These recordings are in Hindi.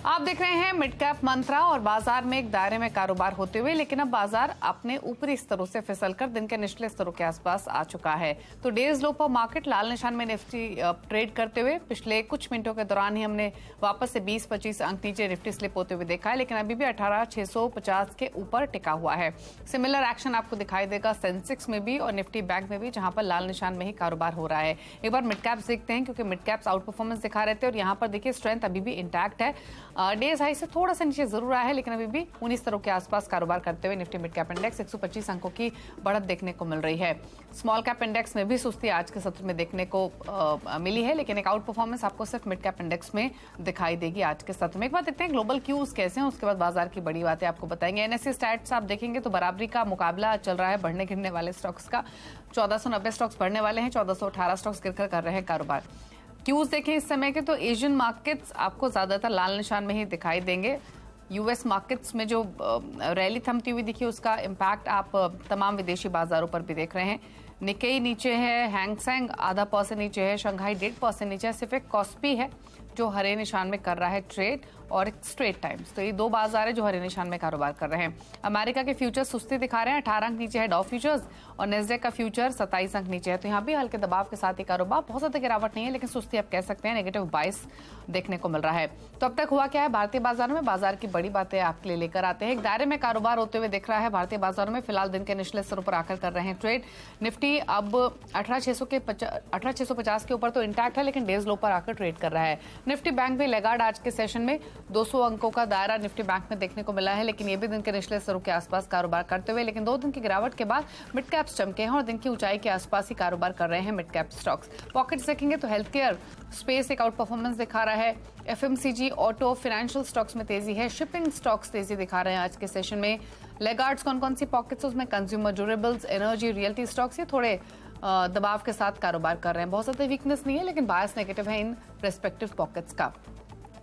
आप देख रहे हैं मिड कैप मंत्रा और बाजार में एक दायरे में कारोबार होते हुए, लेकिन अब बाजार अपने ऊपरी स्तरों से फिसलकर दिन के निचले स्तरों के आसपास आ चुका है। तो डेज लो पर मार्केट लाल निशान में निफ्टी ट्रेड करते हुए पिछले कुछ मिनटों के दौरान ही हमने वापस से 20-25 अंक नीचे निफ्टी स्लिप होते हुए देखा है, लेकिन अभी भी 18,650 के ऊपर टिका हुआ है। सिमिलर एक्शन आपको दिखाई देगा सेंसेक्स में भी और निफ्टी बैंक में भी, जहां पर लाल निशान में ही कारोबार हो रहा है। एक बार मिड कैप्स देखते हैं, क्योंकि मिड कैप्स आउट परफॉर्मेंस दिखा रहे थे और यहाँ पर देखिए स्ट्रेंथ अभी भी इंटैक्ट है। डेज हाई से थोड़ा सा नीचे जरूर आया है, लेकिन अभी भी 19 स्तरों के आसपास कारोबार करते हुए निफ्टी मिड कैप इंडेक्स 125 अंकों की बढ़त देखने को मिल रही है। स्मॉल कैप इंडेक्स में भी सुस्ती आज के सत्र में देखने को मिली है, लेकिन एक आउट परफॉर्मेंस आपको सिर्फ मिड कैप इंडेक्स में दिखाई देगी आज के सत्र में। एक बार देखते हैं ग्लोबल क्यूज कैसे हैं, उसके बाद बाजार की बड़ी बातें आपको बताएंगे। एनएससी स्टैट्स आप देखेंगे तो बराबरी का मुकाबला चल रहा है बढ़ने गिरने वाले स्टॉक्स का। 1490 स्टॉक्स बढ़ने वाले हैं, 1418 स्टॉक्स गिरकर कर रहे हैं कारोबार। क्यूज देखें इस समय के तो एशियन मार्केट्स आपको ज्यादातर लाल निशान में ही दिखाई देंगे। यूएस मार्केट्स में जो रैली थमती हुई दिखी, उसका इम्पैक्ट आप तमाम विदेशी बाजारों पर भी देख रहे हैं। निकेई नीचे है, हैंगसेंग आधा % नीचे है, शंघाई 1.5% नीचे है, सिर्फ एक कॉस्पी है जो हरे निशान में कर रहा है ट्रेड, और एक स्ट्रेट टाइम्स। तो ये दो बाजार है जो हरे निशान में कारोबार कर रहे हैं। अमेरिका के फ्यूचर्स सुस्ती दिखा रहे हैं, 18 अंक नीचे है डॉ फ्यूचर्स, और नेस्डेक का फ्यूचर 27 अंक नीचे है। तो यहाँ भी हल्के दबाव के साथ ही कारोबार, बहुत ज्यादा गिरावट नहीं है, लेकिन सुस्ती आप कह सकते हैं, नेगेटिव 22 देखने को मिल रहा है। तो अब तक हुआ क्या है भारतीय बाजार में, बाजार की बड़ी बातें आपके लिए लेकर आते हैं। एक दायरे में कारोबार होते हुए दिख रहा है भारतीय बाजारों में, फिलहाल दिन के निचले स्तरों पर आकर कर रहे हैं ट्रेड। निफ्टी अब 18,650 के ऊपर तो इंटैक्ट है, लेकिन डेज लो पर आकर ट्रेड कर रहा है। निफ्टी बैंक भी लेगार्ड आज के सेशन में 200 अंकों का दायरा निफ्टी बैंक में देखने को मिला है, लेकिन ये भी दिन के निचले स्तरों के आसपास कारोबार करते हुए, लेकिन 2 दिन की गिरावट के बाद मिड कैप्स चमके हैं और दिन की ऊंचाई के आसपास ही कारोबार कर रहे हैं मिड कैप स्टॉक्स। पॉकेट्स देखेंगे तो हेल्थ केयर स्पेस एक आउट परफॉर्मेंस दिखा रहा है। एफएमसीजी, ऑटो, फाइनेंशियल स्टॉक्स में तेजी है, शिपिंग स्टॉक्स तेजी दिखा रहे हैं आज के सेशन में। लेगार्ड्स कौन कौन सी पॉकेट्स, उसमें consumer durables, energy, realty stocks, ये थोड़े दबाव के साथ कारोबार कर रहे हैं। बहुत ज्यादा वीकनेस नहीं है, लेकिन बायस नेगेटिव है इन रेस्पेक्टिव पॉकेट्स का।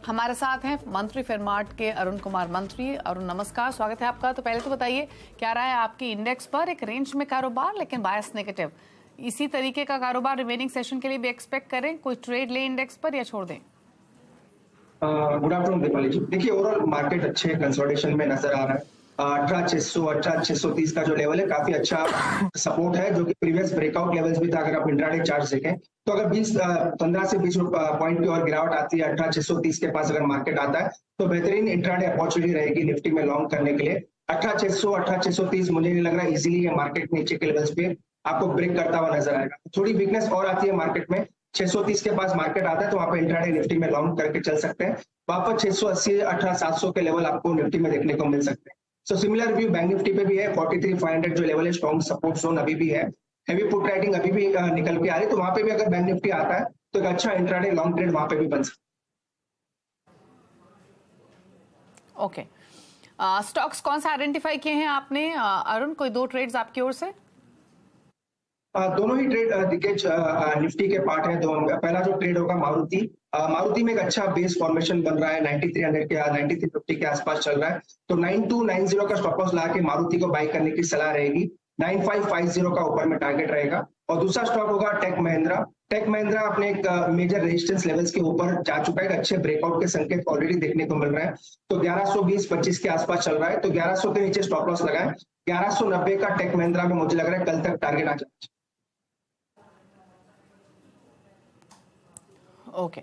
हमारे साथ हैं मंत्री फेरमार्ट के अरुण कुमार मंत्री। अरुण नमस्कार, स्वागत है आपका। तो पहले तो बताइए क्या रहा है आपकी इंडेक्स पर, एक रेंज में कारोबार लेकिन बायस नेगेटिव, इसी तरीके का कारोबार रिमेनिंग सेशन के लिए भी एक्सपेक्ट करें? कोई ट्रेड ले इंडेक्स पर या छोड़ दें? गुड आफ्टरनून दीपाली जी। देखिए ओवरऑल मार्केट अच्छे कंसोलिडेशन में नजर आ रहा है। 18,600 18,630 का जो लेवल है काफी अच्छा सपोर्ट है, जो कि प्रीवियस ब्रेकआउट लेवल्स भी था। अगर आप इंट्राडे चार्ट देखें तो अगर 15 से 20 पॉइंट की और गिरावट आती है 18,630 के पास अगर मार्केट आता है, तो बेहतरीन इंट्राडे अपॉर्चुनिटी रहेगी निफ्टी में लॉन्ग करने के लिए। 18,600 18,630 मुझे नहीं लग रहा है इजीली ये मार्केट नीचे के लेवल्स पे आपको ब्रेक करता हुआ नजर आएगा। थोड़ी वीकनेस और आती है मार्केट में, 630 के पास मार्केट आता है तो वहां पे इंट्राडे निफ्टी में लॉन्ग करके चल सकते हैं। वापस 680 18,700 के लेवल आपको निफ्टी में देखने को मिल सकते हैं। So similar view bank Nifty पे भी है। 43,500 जो लेवल है स्ट्रॉन्ग सपोर्ट जोन अभी भी है। हेवी पुट राइटिंग अभी भी निकल के आ रही है, तो वहां पे भी अगर बैंक निफ्टी आता है तो एक अच्छा इंट्राडे लॉन्ग ट्रेड वहां पे भी बन सकता है। ओके, स्टॉक्स कौन सा आइडेंटिफाई किए हैं आपने अरुण? कोई 2 ट्रेड्स आपकी ओर से? दोनों ही ट्रेड दिग्गज निफ्टी के पार्ट है। पहला जो ट्रेड होगा मारुति में एक अच्छा बेस फॉर्मेशन बन रहा है, 9300 के 9350 के आसपास चल रहा है, तो 9290 का स्टॉप लॉस ला के मारुति को बाई करने की सलाह रहेगी। 9550 का ऊपर में टारगेट रहेगा। और दूसरा स्टॉक होगा टेक महिंद्रा। टेक महिंद्रा अपने एक मेजर रेजिस्टेंस लेवल्स के ऊपर जा चुका है, अच्छे ब्रेकआउट के संकेत ऑलरेडी देखने को मिल रहे हैं। तो 1120-25 के आसपास चल रहा है, तो 1100 के नीचे स्टॉप लॉस लगाएं। 1190 का टेक महिंद्रा में मुझे लग रहा है कल तक टारगेट आ जाए। ओके,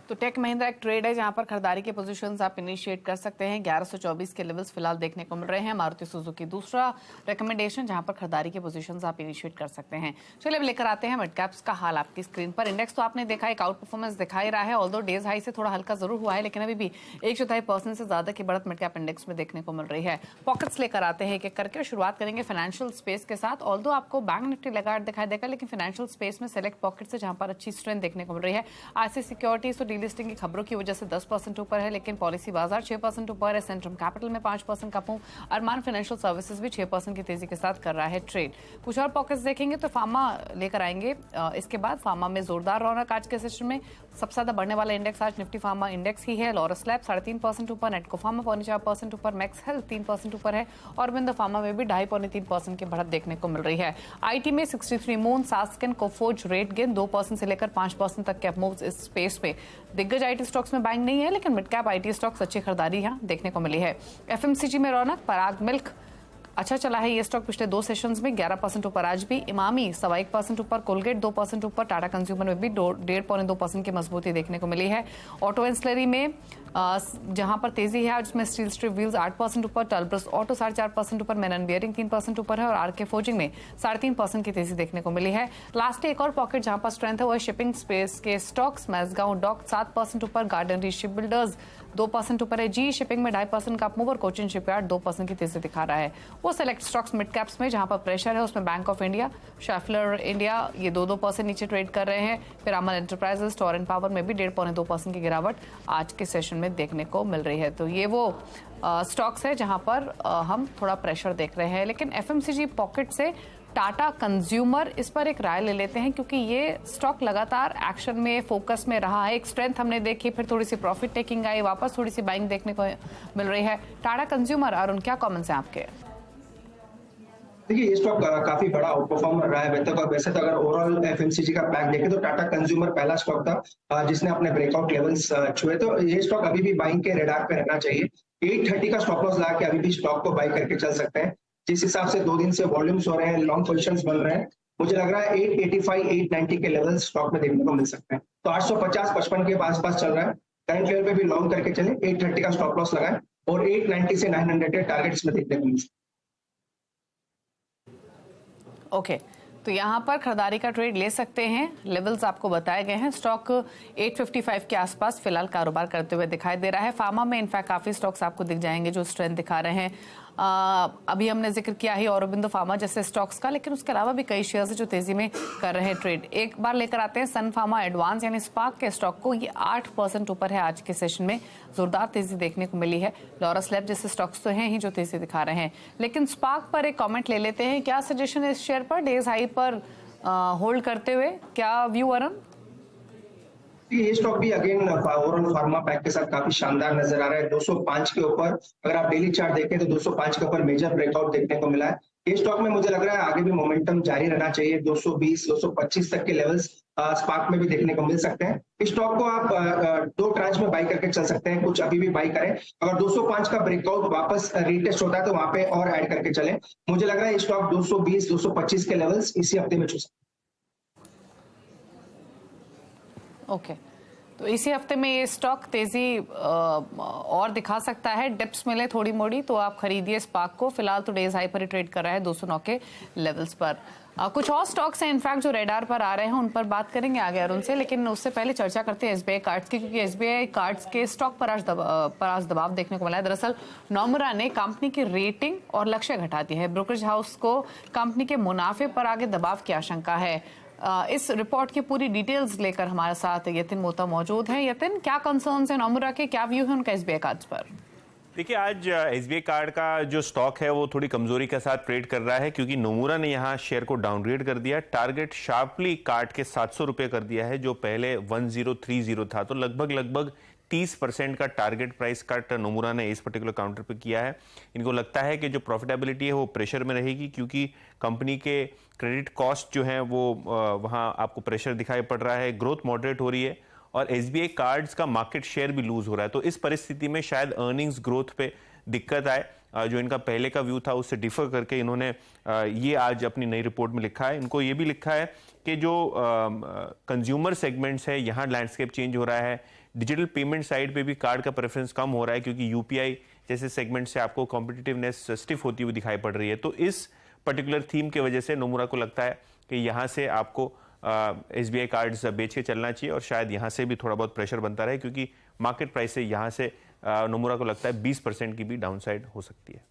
तो टेक महिंद्रा एक ट्रेड है जहां पर खरीदारी के पोजीशंस आप इनिशिएट कर सकते हैं। 1124 के लेवल्स फिलहाल देखने को मिल रहे हैं। मारुति सुजुकी दूसरा रिकमेंडेशन जहां पर खरीदारी के पोजीशंस आप इनिशिएट कर सकते हैं। चलिए अब लेकर आते हैं मिड कैप्स का हाल आपकी स्क्रीन पर। इंडेक्स तो आपने देखा एक आउट परफॉर्मेंस दिखा ही रहा है, ऑल्दो डेज हाई से थोड़ा हल्का जरूर हुआ है, लेकिन अभी भी 1/4% से ज्यादा की बढ़त मिड कैप इंडेक्स में देखने को मिल रही है। पॉकेट्स लेकर आते हैं एक एक करके, शुरुआत करेंगे फाइनेंशियल स्पेस के साथ। ऑल्दो आपको बैंक निफ्टी लगातार दिखाई देगा, लेकिन फाइनेंशियल स्पेस में सेलेक्ट पॉकेट्स है जहां पर अच्छी स्ट्रेंथ देखने को मिल रही है। आईसी सिक्योरिटीज तो डीलिस्टिंग की खबरों की वजह से 10% ऊपर है, लेकिन पॉलिसी बाजार 6% ऊपर है। सेंट्रम कैपिटल में 5% का मूव, अरमान फाइनेंशियल सर्विसेज भी 6% की तेजी के साथ कर रहा है ट्रेड। कुछ और पॉकेट्स देखेंगे तो फार्मा लेकर आएंगे। इसके बाद फार्मा में जोरदार रौनक आज के सेशन में। सबसे ज्यादा बढ़ने वाला इंडेक्स आज निफ्टी फार्मा इंडेक्स ही है। लॉरस लैब 3.5% ऊपर, नेटको फार्मा 4.5% ऊपर, मैक्स हेल्थ 3% ऊपर है और बिंदु फार्मा में भी 2.5-3% की बढ़त देखने को मिल रही है। आईटी में 63 मून, सास्किन, कोफोर्ज रेट गेन 2% से लेकर 5% तक के अपमूव्स इस स्पेस में। दिग्गज आईटी स्टॉक्स में बैंक नहीं है, लेकिन मिड कैप आईटी स्टॉक्स अच्छी खरीदारी यहां देखने को मिली है। एफएमसीजी में रौनक, पराग मिल्क अच्छा चला है ये स्टॉक पिछले 2 सेशंस में 11% ऊपर आज भी। इमामी 1.25% ऊपर, कोलगेट 2% ऊपर, टाटा कंज्यूमर में भी 1.5-2% की मजबूती देखने को मिली है। ऑटो एंसिलरी में जहां पर तेजी है आज उसमें स्टील स्ट्रिप व्हील्स 8% ऊपर, टलब्रस ऑटो 4.5% ऊपर, मेनन बियरिंग 3% ऊपर है और आरके फोर्जिंग में 3.5% की तेजी देखने को मिली है। लास्ट एक और पॉकेट जहां पर स्ट्रेंथ है वो है शिपिंग स्पेस के स्टॉक्स। मैसगांव डॉक 7% ऊपर, गार्डन रीच शिप बिल्डर्स 2% ऊपर है, जी शिपिंग में 2.5% का अपमूव और कोचिन शिपयार्ड 2% की तेजी दिखा रहा है। वो सेलेक्ट स्टॉक्स मिड कैप्स में जहां पर प्रेशर है उसमें Bank of India, Schaeffler India ये 2% नीचे ट्रेड कर रहे हैं। फिर अमन एंटरप्राइजेस, टोरेंट पावर में भी 1.5-2% की गिरावट आज के सेशन में देखने को मिल रही है। तो ये वो स्टॉक्स है जहां पर हम थोड़ा प्रेशर देख रहे हैं। लेकिन एफएमसीजी पॉकेट से टाटा कंज्यूमर, इस पर एक राय ले लेते हैं क्योंकि ये स्टॉक लगातार एक्शन में, फोकस में रहा है। एक स्ट्रेंथ हमने देखी, फिर थोड़ी सी प्रॉफिट टेकिंग आई, वापस थोड़ी सी बाइंग देखने को मिल रही है। टाटा कंज्यूमर, अरुण क्या कमेंट्स हैं आपके? देखिए ये स्टॉक काफी बड़ा आउट परफॉर्मर रहा है वैसे तो। अगर ओवरऑल एफएमसीजी का पैक देखें तो टाटा कंज्यूमर पहला स्टॉक था जिसने अपने ब्रेकआउट लेवल्स छुए। तो ये स्टॉक अभी भी बाइंग के रेडार पे रहना चाहिए। 830 का स्टॉप लॉस लगा के अभी भी स्टॉक को बाई करके चल सकते हैं। जिस हिसाब से 2 दिन से वॉल्यूम्स हो रहे हैं, लॉन्ग पोजीशंस बन रहे हैं, मुझे लग रहा है 885 890 के लेवल्स स्टॉक में देखने को मिल सकते हैं। तो 850-55 के आसपास चल रहा है, करंट लेवल पे भी लॉन्ग करके चले, 830 का स्टॉप लॉस लगाएं और 890 से 900 के टारगेट्स में देखने को मिल सकते हैं। ओके तो यहाँ पर खरीदारी का ट्रेड ले सकते हैं। लेवल्स आपको बताए गए हैं। स्टॉक 855 के आसपास फिलहाल कारोबार करते हुए दिखाई दे रहा है। फार्मा में इनफैक्ट काफी स्टॉक्स आपको दिख जाएंगे जो स्ट्रेंथ दिखा रहे हैं। अभी हमने जिक्र किया ही औरोबिंदो फार्मा जैसे स्टॉक्स का, लेकिन उसके अलावा भी कई शेयर्स जो तेजी में कर रहे हैं ट्रेड। एक बार लेकर आते हैं सन फार्मा एडवांस यानी स्पार्क के स्टॉक को। ये 8% ऊपर है आज के सेशन में, जोरदार तेजी देखने को मिली है। लॉरस लैब जैसे स्टॉक्स तो हैं ही जो तेजी दिखा रहे हैं, लेकिन स्पार्क पर एक कॉमेंट ले लेते हैं। क्या सजेशन है इस शेयर पर डेज हाई पर होल्ड करते हुए? क्या व्यू अरुण? ये स्टॉक भी अगेन ओवरऑल फार्मा पैक के साथ काफी शानदार नजर आ रहा है। 205 के ऊपर अगर आप डेली चार्ट देखें तो 205 के ऊपर मेजर ब्रेकआउट देखने को मिला है। ये स्टॉक में मुझे लग रहा है आगे भी मोमेंटम जारी रहना चाहिए। 220 225 तक के लेवल्स स्पार्क में भी देखने को मिल सकते हैं। इस स्टॉक को आप 2 ट्रांच में बाई करके चल सकते हैं, कुछ अभी भी बाई करें। अगर 205 का ब्रेकआउट वापस रीटेस्ट होता है तो वहां पे और ऐड करके चलें। मुझे लग रहा है स्टॉक 220 225 के लेवल्स इसी हफ्ते में छू सकते हैं। ओके तो इसी हफ्ते में ये स्टॉक तेजी और दिखा सकता है। डिप्स मिले थोड़ी मोड़ी तो आप खरीदिए स्पार्क को। फिलहाल तो डेज हाई पर ही ट्रेड कर रहा है 209 के लेवल्स पर। कुछ और स्टॉक्स हैं इनफैक्ट जो रेडार पर आ रहे हैं, उन पर बात करेंगे आगे अरुण से, लेकिन उससे पहले चर्चा करते हैं एसबीआई कार्ड्स की, क्योंकि एसबीआई कार्ड्स के स्टॉक पर आज दबाव देखने को मिला है। दरअसल नोमुरा ने कंपनी की रेटिंग और लक्ष्य घटा दिया है। ब्रोकरेज हाउस को कंपनी के मुनाफे पर आगे दबाव की आशंका है। इस रिपोर्ट की पूरी डिटेल्स लेकर हमारे साथ यतिन मोता मौजूद हैं। यतिन, क्या कंसर्न्स हैं नोमुरा के, क्या व्यू है उनका एसबीआई कार्ड्स पर? देखिए आज एसबीआई कार्ड का जो स्टॉक है वो थोड़ी कमजोरी के साथ ट्रेड कर रहा है, क्योंकि नोमुरा ने यहां शेयर को डाउनग्रेड कर दिया। टारगेट शार्पली कार्ड के 700 रुपए कर दिया है, जो पहले 1030 था। तो लगभग 30% का टारगेट प्राइस कट नोमुरा ने इस पर्टिकुलर काउंटर पे किया है। इनको लगता है कि जो प्रॉफिटेबिलिटी है वो प्रेशर में रहेगी, क्योंकि कंपनी के क्रेडिट कॉस्ट जो है वो वहां आपको प्रेशर दिखाई पड़ रहा है। ग्रोथ मॉडरेट हो रही है और एसबीआई कार्ड्स का मार्केट शेयर भी लूज हो रहा है। तो इस परिस्थिति में शायद अर्निंग्स ग्रोथ पे दिक्कत आए। जो इनका पहले का व्यू था उससे डिफर करके इन्होंने ये आज अपनी नई रिपोर्ट में लिखा है। इनको ये भी लिखा है कि जो कंज्यूमर सेगमेंट्स है यहाँ लैंडस्केप चेंज हो रहा है। डिजिटल पेमेंट साइड पे भी कार्ड का प्रेफरेंस कम हो रहा है, क्योंकि यूपीआई जैसे सेगमेंट से आपको कॉम्पिटिटिवनेस स्टिफ होती हुई दिखाई पड़ रही है। तो इस पर्टिकुलर थीम की वजह से नोमुरा को लगता है कि यहाँ से आपको एसबीआई कार्ड्स बेच के चलना चाहिए और शायद यहाँ से भी थोड़ा बहुत प्रेशर बनता रहे, क्योंकि मार्केट प्राइस से यहाँ से नोमुरा को लगता है 20% की भी डाउनसाइड हो सकती है।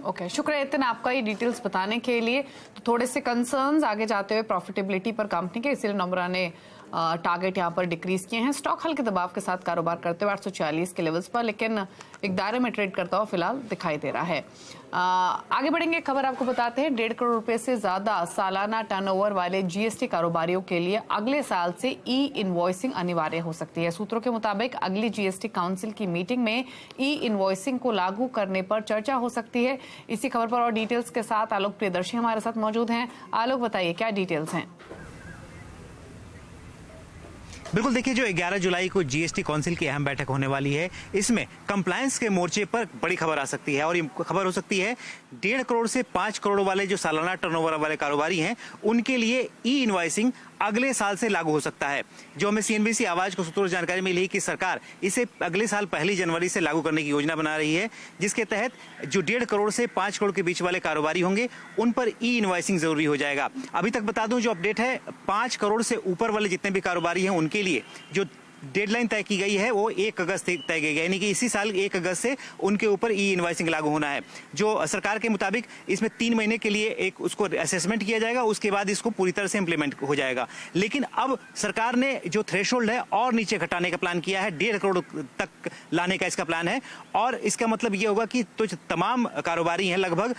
ओके, शुक्रिया यतिन आपका ये डिटेल्स बताने के लिए। तो थोड़े से कंसर्न्स आगे जाते हुए प्रॉफिटेबिलिटी पर कंपनी के, इसीलिए नोमुरा ने टारगेट यहां पर डिक्रीज किए हैं। स्टॉक हल्के दबाव के साथ कारोबार करते हुए 840 के लेवल्स पर, लेकिन एक दायरे में ट्रेड करता हुआ फिलहाल दिखाई दे रहा है। आगे बढ़ेंगे, खबर आपको बताते हैं 1.5 करोड़ रुपए से ज्यादा सालाना टर्नओवर वाले जीएसटी कारोबारियों के लिए अगले साल से ई इनवॉइसिंग अनिवार्य हो सकती है। सूत्रों के मुताबिक अगली जीएसटी काउंसिल की मीटिंग में ई इनवॉइसिंग को लागू करने पर चर्चा हो सकती है। इसी खबर पर और डिटेल्स के साथ आलोक प्रियदर्शी हमारे साथ मौजूद हैं। आलोक, बताइए क्या डिटेल्स हैं? बिल्कुल, देखिए जो 11 जुलाई को जीएसटी काउंसिल की अहम बैठक होने वाली है, इसमें कंप्लायंस के मोर्चे पर बड़ी खबर आ सकती है और ये खबर हो सकती है 1.5 करोड़ से 5 करोड़ वाले जो सालाना टर्नओवर वाले कारोबारी हैं उनके लिए ई इनवॉइसिंग अगले साल से लागू हो सकता है। जो हमें सीएनबीसी आवाज को सूत्रों से जानकारी मिली कि सरकार इसे अगले साल 1 जनवरी से लागू करने की योजना बना रही है, जिसके तहत जो 1.5 करोड़ से 5 करोड़ के बीच वाले कारोबारी होंगे उन पर ई इनवॉइसिंग जरूरी हो जाएगा। अभी तक बता दूं जो अपडेट है 5 करोड़ से ऊपर वाले जितने भी कारोबारी हैं उनके लिए जो डेडलाइन तय की गई है वो 1 अगस्त तय की गई है, यानी कि इसी साल 1 अगस्त से उनके ऊपर ई इनवॉइसिंग लागू होना है। जो सरकार के मुताबिक इसमें 3 महीने के लिए एक उसको असेसमेंट किया जाएगा, उसके बाद इसको पूरी तरह से इंप्लीमेंट हो जाएगा। लेकिन अब सरकार ने जो थ्रेशोल्ड है और नीचे घटाने का प्लान किया है, 1.5 करोड़ तक लाने का इसका प्लान है। और इसका मतलब ये होगा कि तो तमाम कारोबारी हैं, लगभग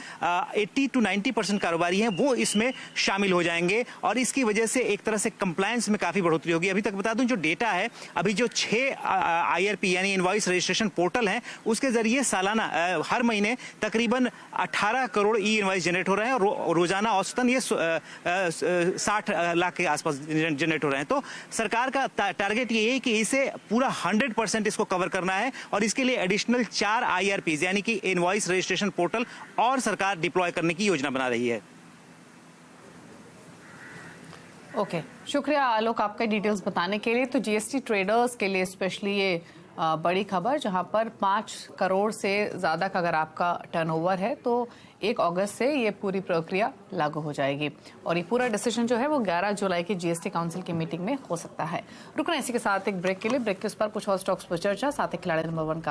80 to 90% कारोबारी हैं, वो इसमें शामिल हो जाएंगे और इसकी वजह से एक तरह से कंप्लायंस में काफी बढ़ोतरी होगी। अभी तक बता दूं जो डेटा है, अभी जो 6 आईआरपी यानी इनवॉइस रजिस्ट्रेशन पोर्टल हैं उसके जरिए सालाना हर महीने तकरीबन 18 करोड़ ई इनवॉइस जनरेट हो रहे हैं और रोजाना औसतन ये 60 लाख के आसपास जनरेट हो रहे हैं। तो सरकार का टारगेट ये है कि इसे पूरा 100% इसको कवर करना है और इसके लिए एडिशनल 4 आईआरपी यानी कि इनवॉइस रजिस्ट्रेशन पोर्टल और सरकार डिप्लॉय करने की योजना बना रही है। ओके, शुक्रिया आलोक आपका डिटेल्स बताने के लिए। तो जीएसटी ट्रेडर्स के लिए स्पेशली ये बड़ी खबर, जहां पर 5 करोड़ से ज़्यादा का अगर आपका टर्नओवर है तो 1 अगस्त से ये पूरी प्रक्रिया लागू हो जाएगी और ये पूरा डिसीजन जो है वो 11 जुलाई की जीएसटी काउंसिल की मीटिंग में हो सकता है। रुकना इसी के साथ एक ब्रेक के लिए, ब्रेक के उस पर कुछ और स्टॉक्स पर चर्चा, साथ ही खिलाड़ी नंबर 1 का